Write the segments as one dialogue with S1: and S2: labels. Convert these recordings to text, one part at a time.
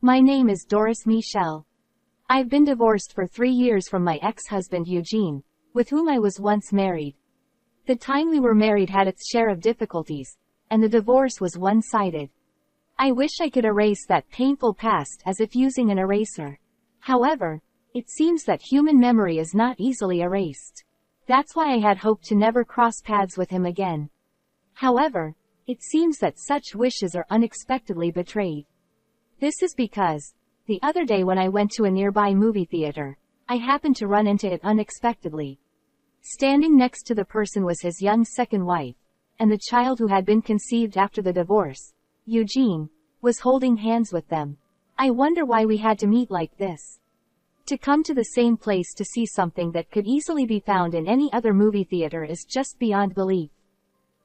S1: My name is Doris Michelle. I've been divorced for 3 years from my ex-husband Eugene, with whom I was once married. The time we were married had its share of difficulties, and the divorce was one-sided. I wish I could erase that painful past as if using an eraser. However, it seems that human memory is not easily erased. That's why I had hoped to never cross paths with him again. However, it seems that such wishes are unexpectedly betrayed. This is because, the other day when I went to a nearby movie theater, I happened to run into it unexpectedly. Standing next to the person was his young second wife, and the child who had been conceived after the divorce, Eugene, was holding hands with them. I wonder why we had to meet like this. To come to the same place to see something that could easily be found in any other movie theater is just beyond belief.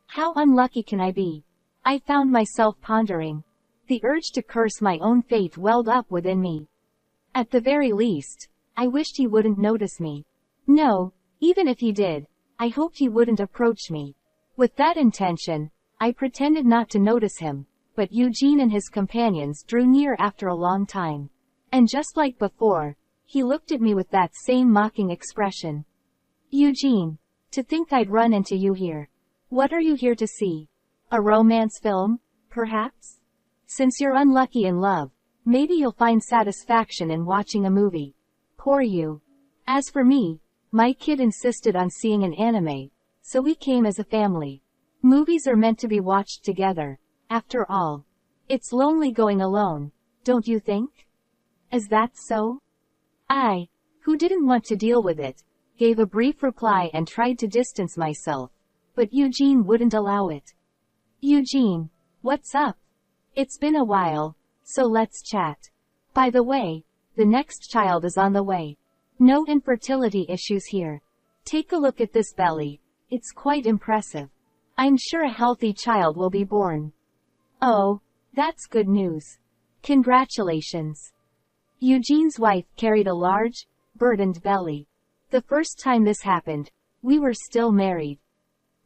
S1: How unlucky can I be? I found myself pondering. The urge to curse my own fate welled up within me. At the very least, I wished he wouldn't notice me. No, even if he did, I hoped he wouldn't approach me. With that intention, I pretended not to notice him, but Eugene and his companions drew near after a long time. And just like before, he looked at me with that same mocking expression. Eugene, to think I'd run into you here. What are you here to see? A romance film, perhaps? Since you're unlucky in love, maybe you'll find satisfaction in watching a movie. Poor you. As for me, my kid insisted on seeing an anime, so we came as a family. Movies are meant to be watched together, after all. It's lonely going alone, don't you think? Is that so? I, who didn't want to deal with it, gave a brief reply and tried to distance myself, but Eugene wouldn't allow it. Eugene, what's up? It's been a while, so let's chat. By the way, the next child is on the way. No infertility issues here. Take a look at this belly, it's quite impressive. I'm sure a healthy child will be born. Oh, that's good news. Congratulations. Eugene's wife carried a large, burdened belly. The first time this happened, we were still married.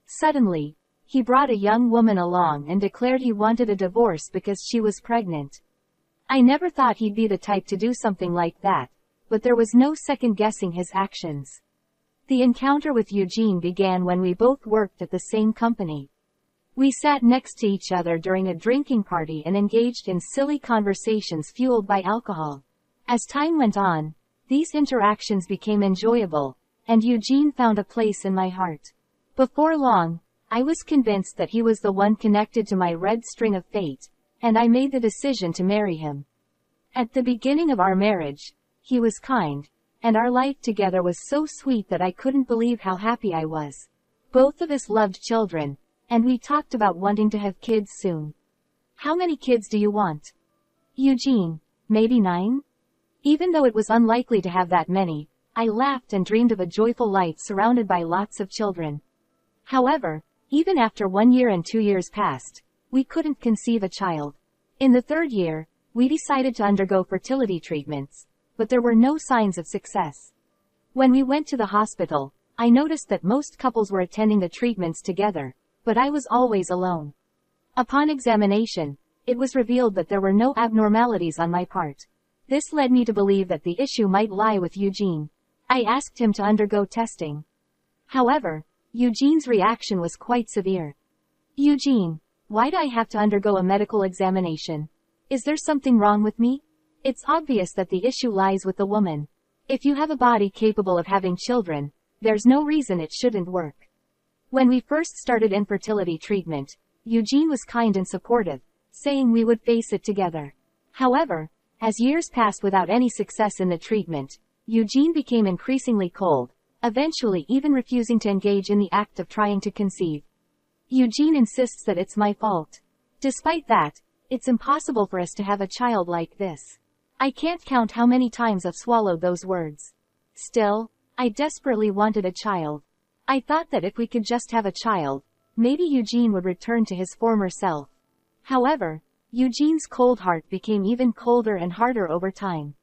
S1: Suddenly, he brought a young woman along and declared he wanted a divorce because she was pregnant. I never thought he'd be the type to do something like that, but there was no second-guessing his actions. The encounter with Eugene began when we both worked at the same company. We sat next to each other during a drinking party and engaged in silly conversations fueled by alcohol. As time went on, these interactions became enjoyable, and Eugene found a place in my heart. Before long, I was convinced that he was the one connected to my red string of fate, and I made the decision to marry him. At the beginning of our marriage, he was kind, and our life together was so sweet that I couldn't believe how happy I was. Both of us loved children, and we talked about wanting to have kids soon. How many kids do you want? Eugene, maybe 9? Even though it was unlikely to have that many, I laughed and dreamed of a joyful life surrounded by lots of children. However, even after 1 year and 2 years passed, we couldn't conceive a child. In the 3rd year, we decided to undergo fertility treatments, but there were no signs of success. When we went to the hospital, I noticed that most couples were attending the treatments together, but I was always alone. Upon examination, it was revealed that there were no abnormalities on my part. This led me to believe that the issue might lie with Eugene. I asked him to undergo testing. However, Eugene's reaction was quite severe. Eugene, why do I have to undergo a medical examination? Is there something wrong with me? It's obvious that the issue lies with the woman. If you have a body capable of having children, there's no reason it shouldn't work. When we first started infertility treatment, Eugene was kind and supportive, saying we would face it together. However, as years passed without any success in the treatment, Eugene became increasingly cold, eventually even refusing to engage in the act of trying to conceive. Eugene insists that it's my fault. Despite that, it's impossible for us to have a child like this. I can't count how many times I've swallowed those words. Still, I desperately wanted a child. I thought that if we could just have a child, maybe Eugene would return to his former self. However, Eugene's cold heart became even colder and harder over time.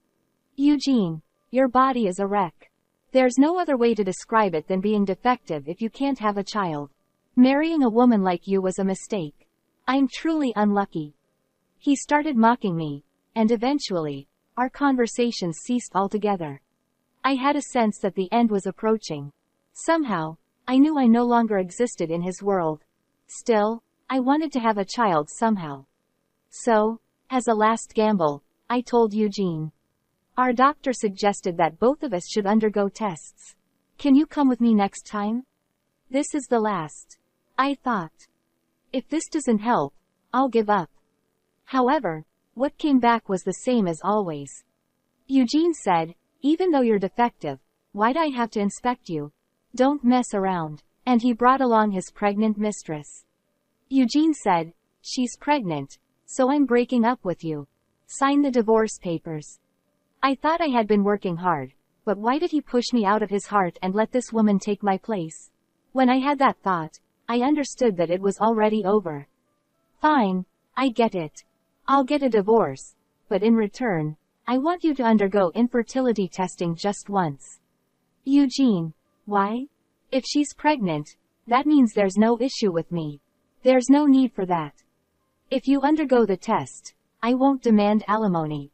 S1: Eugene, your body is a wreck. There's no other way to describe it than being defective if you can't have a child. Marrying a woman like you was a mistake. I'm truly unlucky. He started mocking me, and eventually, our conversations ceased altogether. I had a sense that the end was approaching. Somehow, I knew I no longer existed in his world. Still, I wanted to have a child somehow. So, as a last gamble, I told Eugene. Our doctor suggested that both of us should undergo tests. Can you come with me next time? This is the last. I thought. If this doesn't help, I'll give up. However, what came back was the same as always. Eugene said, even though you're defective, why'd I have to inspect you? Don't mess around. And he brought along his pregnant mistress. Eugene said, she's pregnant, so I'm breaking up with you. Sign the divorce papers. I thought I had been working hard, but why did he push me out of his heart and let this woman take my place? When I had that thought, I understood that it was already over. Fine, I get it. I'll get a divorce, but in return, I want you to undergo infertility testing just once. Eugene, why? If she's pregnant, that means there's no issue with me. There's no need for that. If you undergo the test, I won't demand alimony.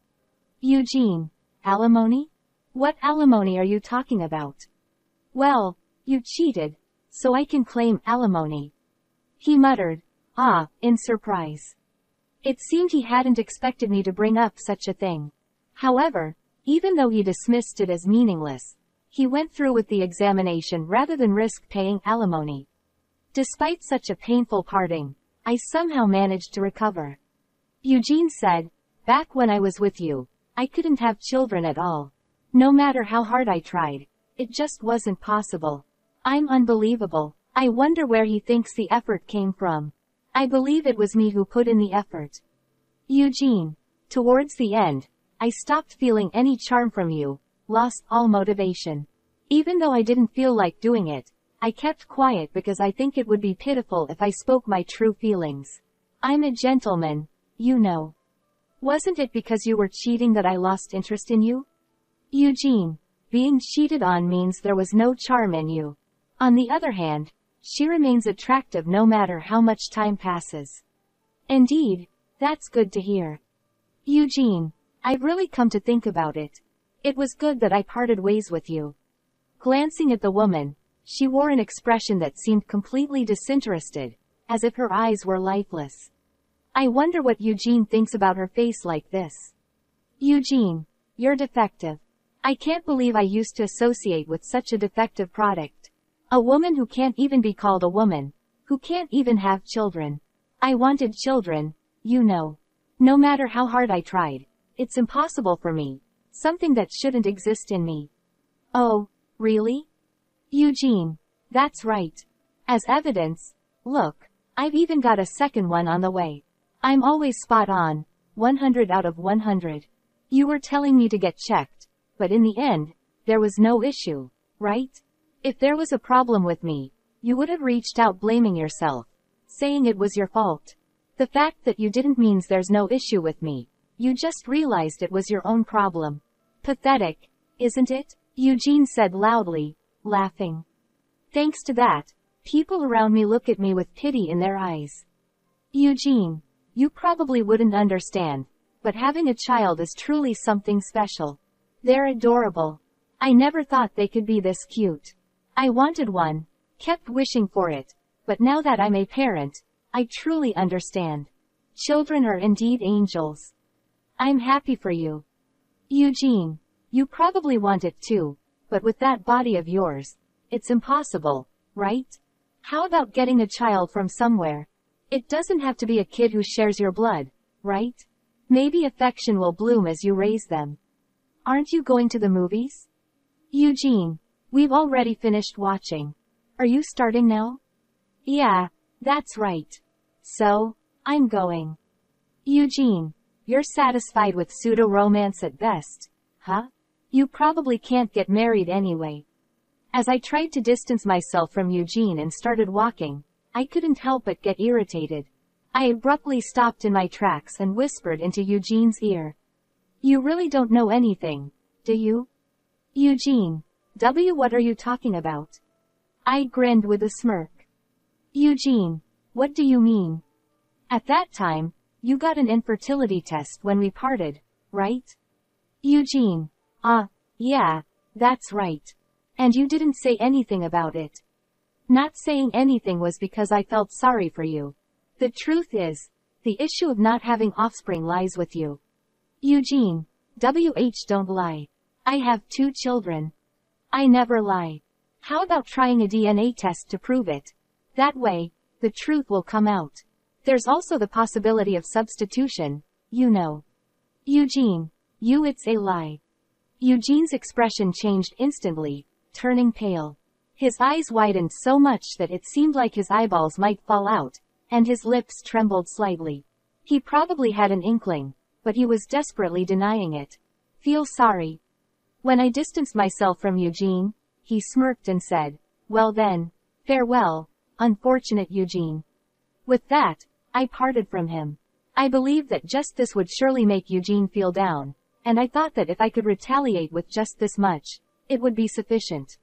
S1: Eugene, alimony? What alimony are you talking about? Well, you cheated, so I can claim alimony. He muttered, in surprise. It seemed he hadn't expected me to bring up such a thing. However, even though he dismissed it as meaningless, he went through with the examination rather than risk paying alimony. Despite such a painful parting, I somehow managed to recover. Eugene said, back when I was with you, I couldn't have children at all. No matter how hard I tried, it just wasn't possible. I'm unbelievable. I wonder where he thinks the effort came from. I believe it was me who put in the effort. Eugene, towards the end, I stopped feeling any charm from you, lost all motivation. Even though I didn't feel like doing it, I kept quiet because I think it would be pitiful if I spoke my true feelings. I'm a gentleman, you know. Wasn't it because you were cheating that I lost interest in you? Eugene, being cheated on means there was no charm in you. On the other hand, she remains attractive no matter how much time passes. Indeed, that's good to hear. Eugene, I've really come to think about it. It was good that I parted ways with you. Glancing at the woman, she wore an expression that seemed completely disinterested, as if her eyes were lifeless. I wonder what Eugene thinks about her face like this. Eugene, you're defective. I can't believe I used to associate with such a defective product. A woman who can't even be called a woman, who can't even have children. I wanted children, you know. No matter how hard I tried, it's impossible for me. Something that shouldn't exist in me. Oh, really? Eugene, that's right. As evidence, look, I've even got a second one on the way. I'm always spot on, 100 out of 100. You were telling me to get checked, but in the end, there was no issue, right? If there was a problem with me, you would have reached out blaming yourself, saying it was your fault. The fact that you didn't means there's no issue with me. You just realized it was your own problem. Pathetic, isn't it? Eugene said loudly, laughing. Thanks to that, people around me look at me with pity in their eyes. Eugene, you probably wouldn't understand, but having a child is truly something special. They're adorable. I never thought they could be this cute. I wanted one, kept wishing for it, but now that I'm a parent, I truly understand. Children are indeed angels. I'm happy for you. Eugene, you probably want it too, but with that body of yours, it's impossible, right? How about getting a child from somewhere? It doesn't have to be a kid who shares your blood, right? Maybe affection will bloom as you raise them. Aren't you going to the movies? Eugene, we've already finished watching. Are you starting now? Yeah, that's right. So, I'm going. Eugene, you're satisfied with pseudo-romance at best, huh? You probably can't get married anyway. As I tried to distance myself from Eugene and started walking, I couldn't help but get irritated. I abruptly stopped in my tracks and whispered into Eugene's ear. You really don't know anything, do you? Eugene, what are you talking about? I grinned with a smirk. Eugene, what do you mean? At that time, you got an infertility test when we parted, right? Eugene. Yeah, that's right. And you didn't say anything about it. Not saying anything was because I felt sorry for you. The truth is, the issue of not having offspring lies with you. Eugene. Don't lie. I have 2 children. I never lie. How about trying a DNA test to prove it? That way, the truth will come out. There's also the possibility of substitution, you know. Eugene. It's a lie. Eugene's expression changed instantly, turning pale. His eyes widened so much that it seemed like his eyeballs might fall out, and his lips trembled slightly. He probably had an inkling, but he was desperately denying it. Feel sorry. When I distanced myself from Eugene, he smirked and said, well then, farewell, unfortunate Eugene. With that, I parted from him. I believed that just this would surely make Eugene feel down, and I thought that if I could retaliate with just this much, it would be sufficient.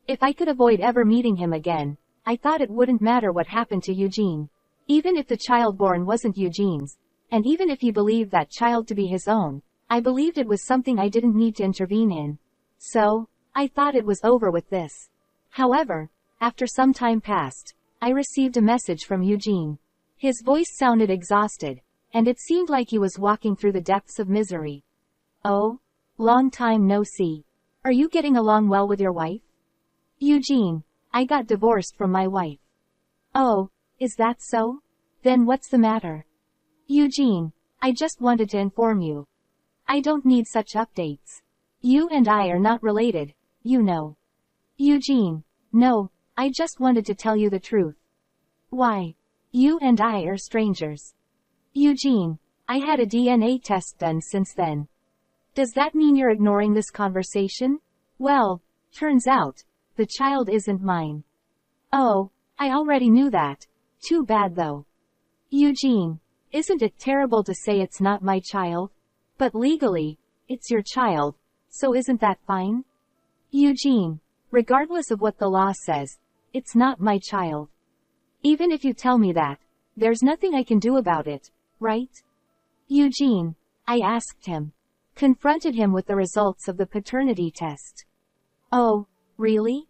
S1: If I could avoid ever meeting him again, I thought it wouldn't matter what happened to Eugene. Even if the child born wasn't Eugene's, and even if he believed that child to be his own, I believed it was something I didn't need to intervene in. So, I thought it was over with this. However, after some time passed, I received a message from Eugene. His voice sounded exhausted, and it seemed like he was walking through the depths of misery. Oh, long time no see. Are you getting along well with your wife? Eugene. I got divorced from my wife. Oh, is that so? Then what's the matter? Eugene. I just wanted to inform you. I don't need such updates. You and I are not related, you know. Eugene. No, I just wanted to tell you the truth. Why? You and I are strangers. Eugene. I had a DNA test done since then. Does that mean you're ignoring this conversation? Well, turns out, the child isn't mine. Oh, I already knew that. Too bad though. Eugene. Isn't it terrible to say it's not my child? But legally, it's your child, so isn't that fine? Eugene. Regardless of what the law says, it's not my child. Even if you tell me that, there's nothing I can do about it, right? Eugene. I asked him. Confronted him with the results of the paternity test. Oh, really?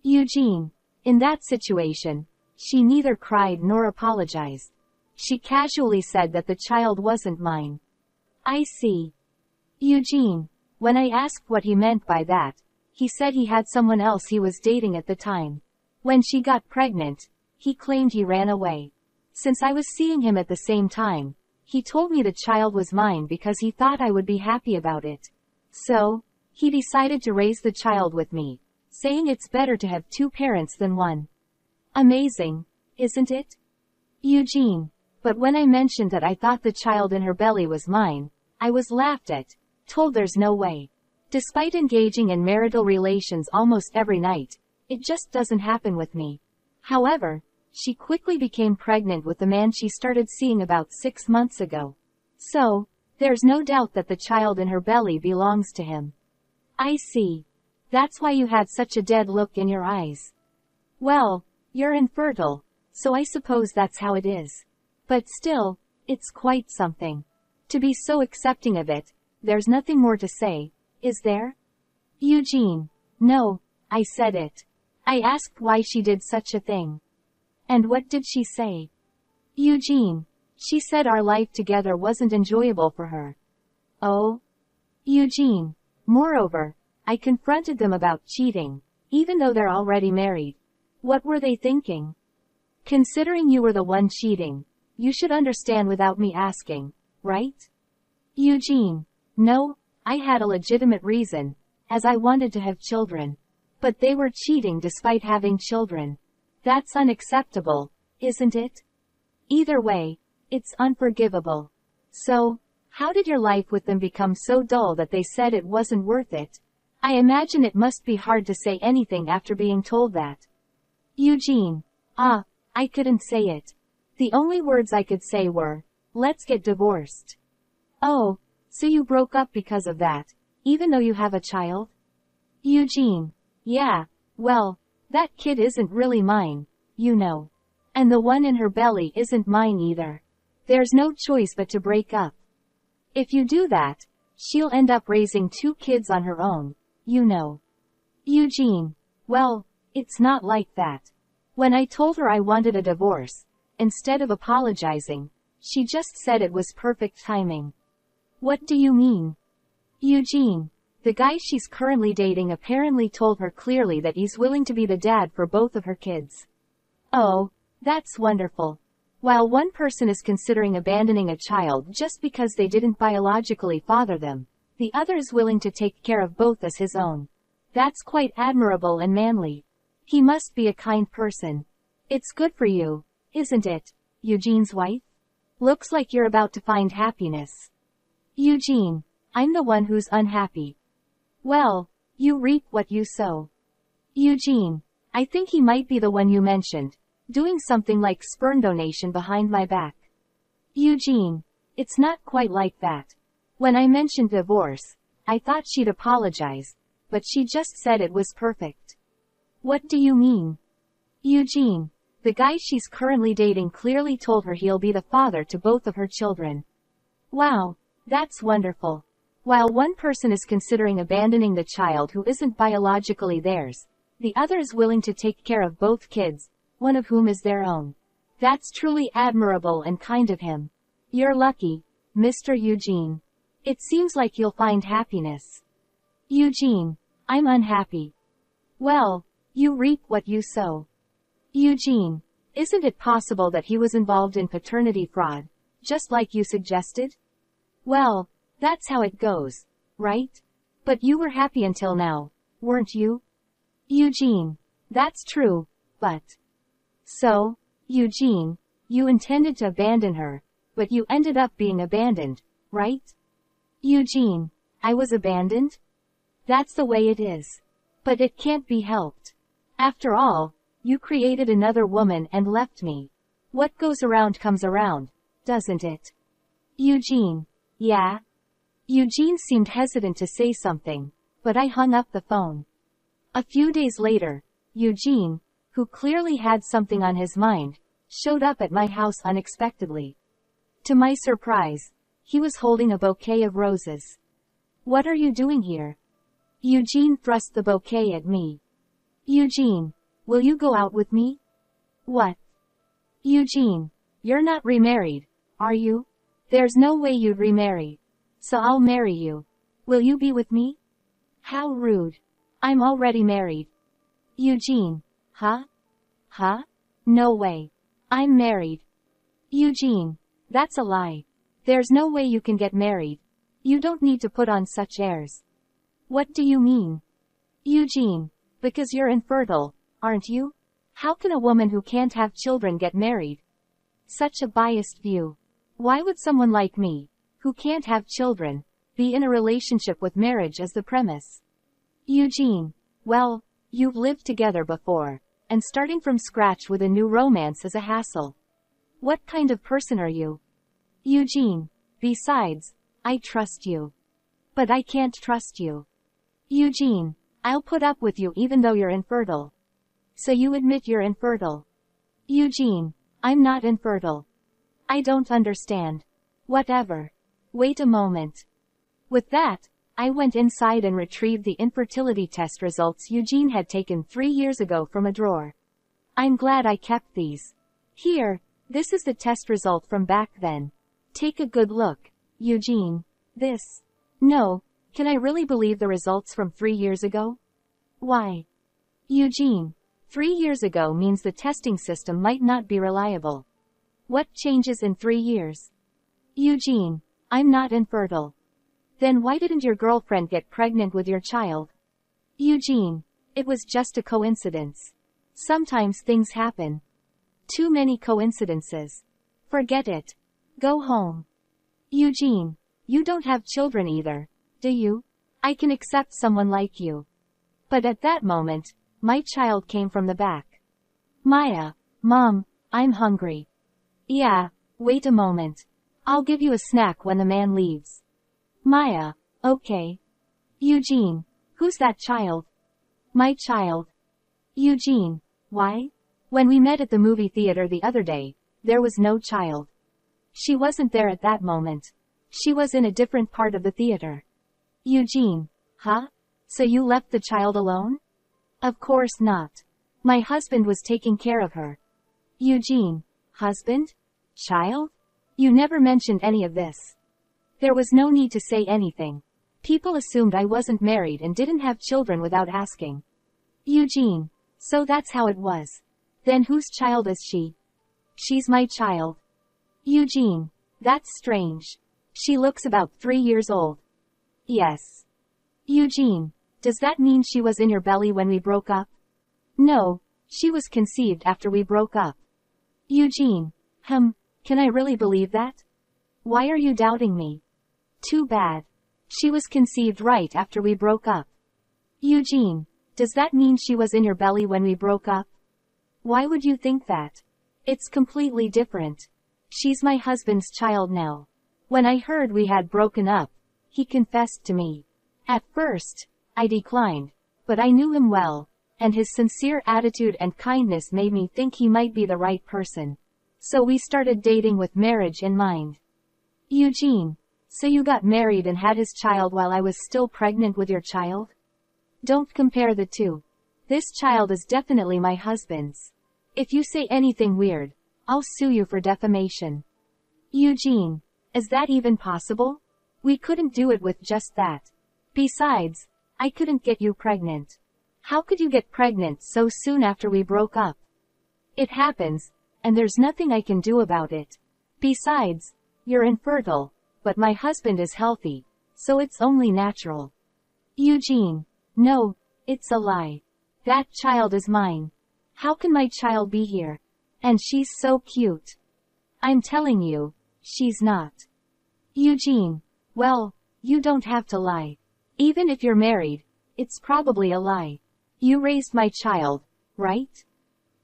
S1: Eugene. In that situation, she neither cried nor apologized. She casually said that the child wasn't mine. I see. Eugene. When I asked what he meant by that, he said he had someone else he was dating at the time. When she got pregnant, he claimed he ran away. Since I was seeing him at the same time, he told me the child was mine because he thought I would be happy about it. So, he decided to raise the child with me, saying it's better to have 2 parents than one. Amazing, isn't it? Eugene. But when I mentioned that I thought the child in her belly was mine, I was laughed at, told there's no way. Despite engaging in marital relations almost every night, it just doesn't happen with me. However, she quickly became pregnant with the man she started seeing about 6 months ago. So, there's no doubt that the child in her belly belongs to him. I see. That's why you had such a dead look in your eyes. Well, you're infertile, so I suppose that's how it is. But still, it's quite something. To be so accepting of it, there's nothing more to say, is there? Eugene. No, I said it. I asked why she did such a thing. And what did she say? Eugene. She said our life together wasn't enjoyable for her. Oh? Eugene. Moreover, I confronted them about cheating, even though they're already married. What were they thinking? Considering you were the one cheating, you should understand without me asking, right? Eugene. No, I had a legitimate reason, as I wanted to have children. But they were cheating despite having children. That's unacceptable, isn't it? Either way, it's unforgivable. So, how did your life with them become so dull that they said it wasn't worth it? I imagine it must be hard to say anything after being told that. Eugene. I couldn't say it. The only words I could say were, let's get divorced. Oh, so you broke up because of that, even though you have a child? Eugene. Yeah, well, that kid isn't really mine, you know. And the one in her belly isn't mine either. There's no choice but to break up. If you do that, She'll end up raising 2 kids on her own, you know. Eugene. Well, it's not like that. When I told her I wanted a divorce, instead of apologizing, she just said it was perfect timing. What do you mean? Eugene. The guy she's currently dating apparently told her clearly that he's willing to be the dad for both of her kids. Oh, that's wonderful. While one person is considering abandoning a child just because they didn't biologically father them, the other is willing to take care of both as his own. That's quite admirable and manly. He must be a kind person. It's good for you, isn't it, Eugene's wife? Looks like you're about to find happiness. Eugene. I'm the one who's unhappy. Well, you reap what you sow. Eugene. I think he might be the one you mentioned, doing something like sperm donation behind my back. Eugene. It's not quite like that. When I mentioned divorce, I thought she'd apologize, but she just said it was perfect. What do you mean? Eugene. The guy she's currently dating clearly told her he'll be the father to both of her children. Wow, that's wonderful. While one person is considering abandoning the child who isn't biologically theirs, the other is willing to take care of both kids, one of whom is their own. That's truly admirable and kind of him. You're lucky, Mr. Eugene. It seems like you'll find happiness. Eugene. I'm unhappy. Well, you reap what you sow. Eugene. Isn't it possible that he was involved in paternity fraud, just like you suggested? Well, that's how it goes, right? But you were happy until now, weren't you? Eugene. That's true, but... So, Eugene, you intended to abandon her, but you ended up being abandoned, right? Eugene. I was abandoned? That's the way it is. But it can't be helped. After all, you created another woman and left me. What goes around comes around, doesn't it? Eugene. Yeah? Eugene seemed hesitant to say something, but I hung up the phone. A few days later, Eugene, who clearly had something on his mind, showed up at my house unexpectedly. To my surprise, he was holding a bouquet of roses. What are you doing here? Eugene thrust the bouquet at me. Eugene, will you go out with me? What? Eugene, you're not remarried, are you? There's no way you'd remarry. So I'll marry you. Will you be with me? How rude. I'm already married. Eugene. Huh? Huh? No way. I'm married. Eugene. That's a lie. There's no way you can get married. You don't need to put on such airs. What do you mean? Eugene. Because you're infertile, aren't you? How can a woman who can't have children get married? Such a biased view. Why would someone like me, who can't have children, be in a relationship with marriage as the premise? Eugene. Well, you've lived together before, and starting from scratch with a new romance is a hassle. What kind of person are you? Eugene. Besides, I trust you. But I can't trust you. Eugene. I'll put up with you even though you're infertile. So you admit you're infertile? Eugene. I'm not infertile. I don't understand. Whatever. Wait a moment. With that, I went inside and retrieved the infertility test results Eugene had taken 3 years ago from a drawer. I'm glad I kept these. Here, this is the test result from back then. Take a good look, Eugene. This. No, can I really believe the results from 3 years ago? Why? Eugene. 3 years ago means the testing system might not be reliable. What changes in 3 years? Eugene. I'm not infertile. Then why didn't your girlfriend get pregnant with your child? Eugene. It was just a coincidence. Sometimes things happen. Too many coincidences. Forget it. Go home. Eugene. You don't have children either, do you? I can accept someone like you. But at that moment, my child came from the back. Maya. Mom, I'm hungry. Yeah, wait a moment. I'll give you a snack when the man leaves. Maya. Okay. Eugene. Who's that child? My child. Eugene. Why? When we met at the movie theater the other day, there was no child. She wasn't there at that moment. She was in a different part of the theater. Eugene. Huh? So you left the child alone? Of course not. My husband was taking care of her. Eugene. Husband? Child? You never mentioned any of this. There was no need to say anything. People assumed I wasn't married and didn't have children without asking. Eugene. So that's how it was. Then whose child is she? She's my child. Eugene. That's strange. She looks about 3 years old. Yes. Eugene. Does that mean she was in your belly when we broke up? No, she was conceived after we broke up. Eugene. Can I really believe that? Why are you doubting me? Too bad. She was conceived right after we broke up. Eugene. Does that mean she was in your belly when we broke up? Why would you think that? It's completely different. She's my husband's child now. When I heard we had broken up, he confessed to me. At first, I declined, but I knew him well, and his sincere attitude and kindness made me think he might be the right person. So we started dating with marriage in mind. Eugene. So you got married and had his child while I was still pregnant with your child? Don't compare the two. This child is definitely my husband's. If you say anything weird, I'll sue you for defamation. Eugene. Is that even possible? We couldn't do it with just that. Besides, I couldn't get you pregnant. How could you get pregnant so soon after we broke up? It happens, and there's nothing I can do about it. Besides, you're infertile, but my husband is healthy, so it's only natural. Eugene. No, it's a lie. That child is mine. How can my child be here? And she's so cute. I'm telling you, she's not. Eugene. Well, you don't have to lie. Even if you're married, it's probably a lie. You raised my child, right?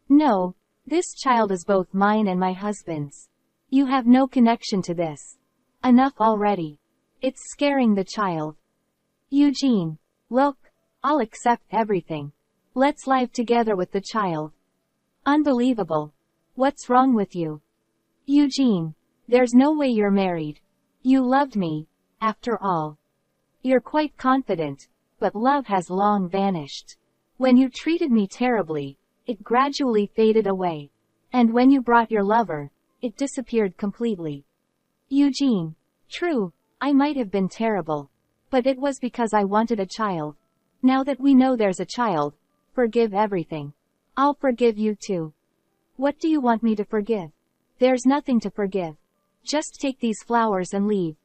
S1: No, this child is both mine and my husband's. You have no connection to this. Enough already. It's scaring the child. Eugene. Look, I'll accept everything. Let's live together with the child. Unbelievable. What's wrong with you? Eugene. There's no way you're married. You loved me, after all. You're quite confident, but love has long vanished. When you treated me terribly, it gradually faded away. And when you brought your lover, it disappeared completely. Eugene. True, I might have been terrible. But it was because I wanted a child. Now that we know there's a child, forgive everything. I'll forgive you too. What do you want me to forgive? There's nothing to forgive. Just take these flowers and leave.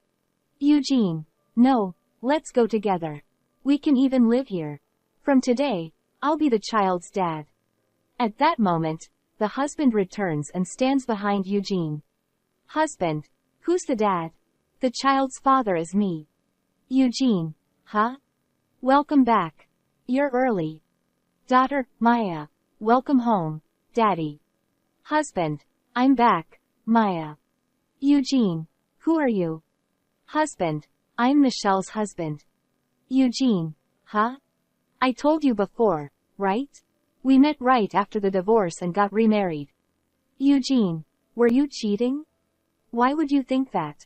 S1: Eugene. No, let's go together. We can even live here. From today, I'll be the child's dad. At that moment, the husband returns and stands behind Eugene. Husband. Who's the dad? The child's father is me. Eugene. Huh? Welcome back. You're early. Daughter, Maya. Welcome home, Daddy. Husband. I'm back, Maya. Eugene. Who are you? Husband. I'm Michelle's husband. Eugene. Huh? I told you before, right? We met right after the divorce and got remarried. Eugene. Were you cheating? Why would you think that?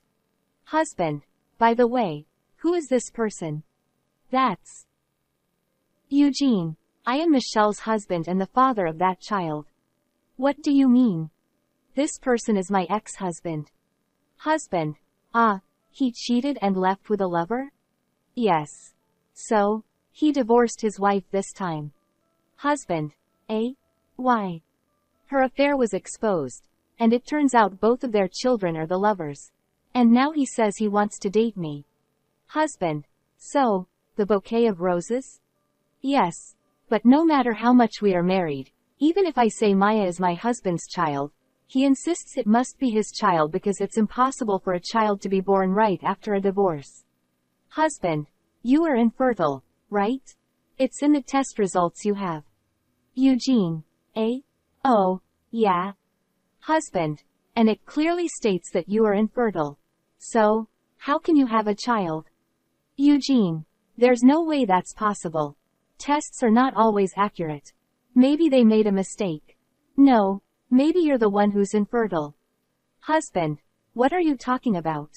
S1: Husband. By the way, who is this person? That's Eugene. I am Michelle's husband and the father of that child. What do you mean? This person is my ex-husband. Husband. Ah, he cheated and left with a lover? Yes. So, he divorced his wife this time. Husband. Eh? Why? Her affair was exposed, and it turns out both of their children are the lovers. And now he says he wants to date me. Husband. So, the bouquet of roses? Yes. But no matter how much we are married, even if I say Maya is my husband's child, he insists it must be his child because it's impossible for a child to be born right after a divorce. Husband. You are infertile, right? It's in the test results you have. Eugene. Eh? Oh, yeah. Husband. And it clearly states that you are infertile. So, how can you have a child? Eugene. There's no way that's possible. Tests are not always accurate. Maybe they made a mistake. No, maybe you're the one who's infertile. Husband. What are you talking about?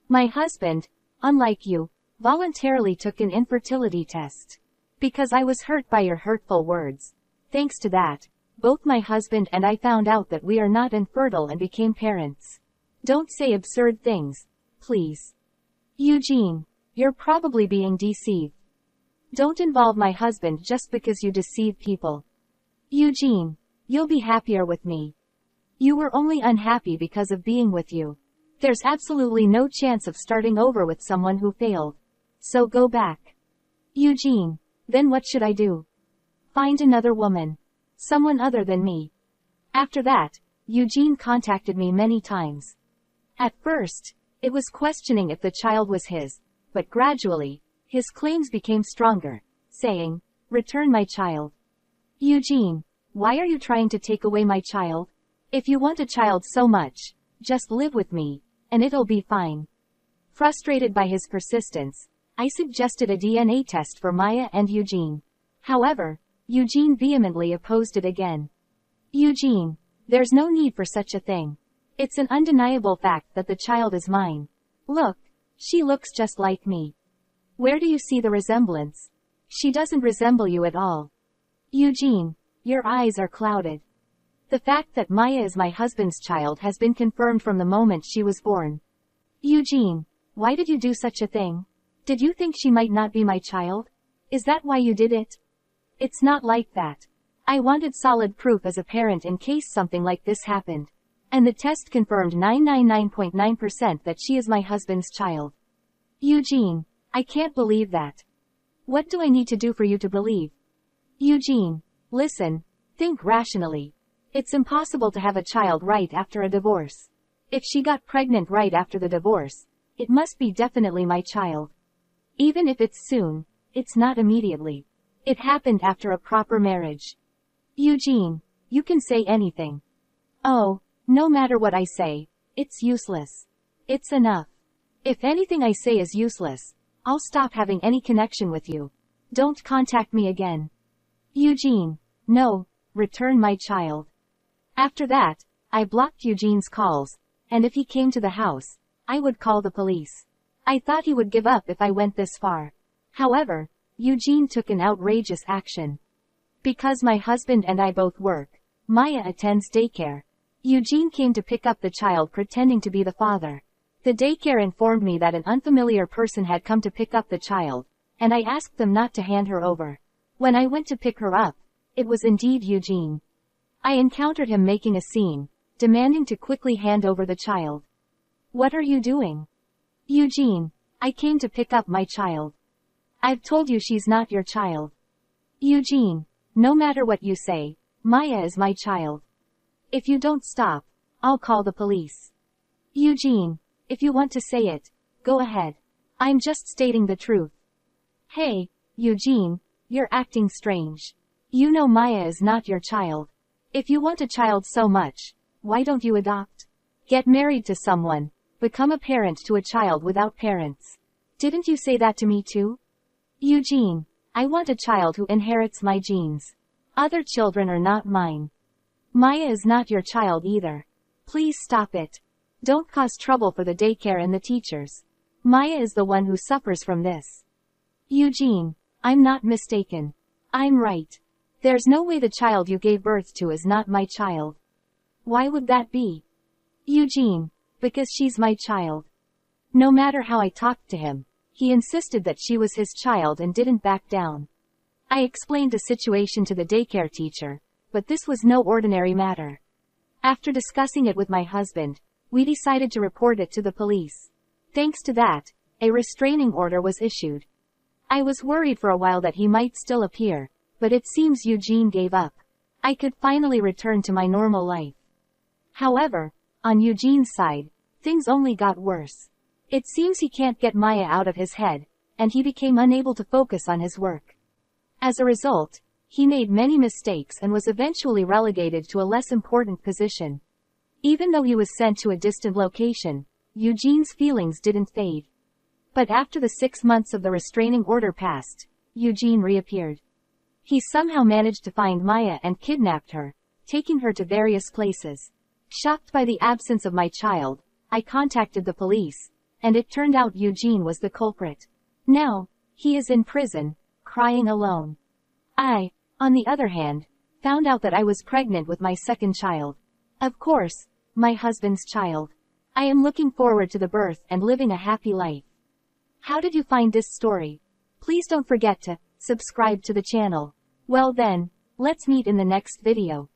S1: My husband, unlike you, voluntarily took an infertility test. Because I was hurt by your hurtful words. Thanks to that, both my husband and I found out that we are not infertile and became parents. Don't say absurd things, please. Eugene, you're probably being deceived. Don't involve my husband just because you deceive people. Eugene, you'll be happier with me. You were only unhappy because of being with you. There's absolutely no chance of starting over with someone who failed. So go back. Eugene, then what should I do? Find another woman. Someone other than me. After that, Eugene contacted me many times. At first, it was questioning if the child was his, but gradually, his claims became stronger, saying, "Return my child." Eugene, why are you trying to take away my child? If you want a child so much, just live with me, and it'll be fine. Frustrated by his persistence, I suggested a DNA test for Maya and Eugene. However, Eugene vehemently opposed it again. Eugene, there's no need for such a thing. It's an undeniable fact that the child is mine. Look, she looks just like me. Where do you see the resemblance? She doesn't resemble you at all. Eugene, your eyes are clouded. The fact that Maya is my husband's child has been confirmed from the moment she was born. Eugene, why did you do such a thing? Did you think she might not be my child? Is that why you did it? It's not like that. I wanted solid proof as a parent in case something like this happened. And the test confirmed 999.9% that she is my husband's child. Eugene, I can't believe that. What do I need to do for you to believe? Eugene, listen, think rationally. It's impossible to have a child right after a divorce. If she got pregnant right after the divorce, it must be definitely my child. Even if it's soon, it's not immediately. It happened after a proper marriage. Eugene, you can say anything. Oh, no matter what I say, it's useless. It's enough. If anything I say is useless, I'll stop having any connection with you. Don't contact me again. Eugene, no, return my child. After that, I blocked Eugene's calls, and if he came to the house, I would call the police. I thought he would give up if I went this far. However, Eugene took an outrageous action. Because my husband and I both work, Maya attends daycare. Eugene came to pick up the child pretending to be the father. The daycare informed me that an unfamiliar person had come to pick up the child, and I asked them not to hand her over. When I went to pick her up, it was indeed Eugene. I encountered him making a scene, demanding to quickly hand over the child. What are you doing? Eugene, I came to pick up my child. I've told you she's not your child. Eugene, no matter what you say, Maya is my child. If you don't stop, I'll call the police. Eugene, if you want to say it, go ahead. I'm just stating the truth. Hey, Eugene, you're acting strange. You know Maya is not your child. If you want a child so much, why don't you adopt? Get married to someone. Become a parent to a child without parents. Didn't you say that to me too? Eugene, I want a child who inherits my genes. Other children are not mine. Maya is not your child either. Please stop it. Don't cause trouble for the daycare and the teachers. Maya is the one who suffers from this. Eugene, I'm not mistaken. I'm right. There's no way the child you gave birth to is not my child. Why would that be? Eugene, because she's my child. No matter how I talked to him, he insisted that she was his child and didn't back down. I explained the situation to the daycare teacher, but this was no ordinary matter. After discussing it with my husband, we decided to report it to the police. Thanks to that, a restraining order was issued. I was worried for a while that he might still appear, but it seems Eugene gave up. I could finally return to my normal life. However, on Eugene's side, things only got worse. It seems he can't get Maya out of his head, and he became unable to focus on his work. As a result, he made many mistakes and was eventually relegated to a less important position. Even though he was sent to a distant location, Eugene's feelings didn't fade. But after the 6 months of the restraining order passed, Eugene reappeared. He somehow managed to find Maya and kidnapped her, taking her to various places. Shocked by the absence of my child, I contacted the police, and it turned out Eugene was the culprit. Now, he is in prison, crying alone. I, on the other hand, found out that I was pregnant with my second child. Of course, my husband's child. I am looking forward to the birth and living a happy life. How did you find this story? Please don't forget to subscribe to the channel. Well then, let's meet in the next video.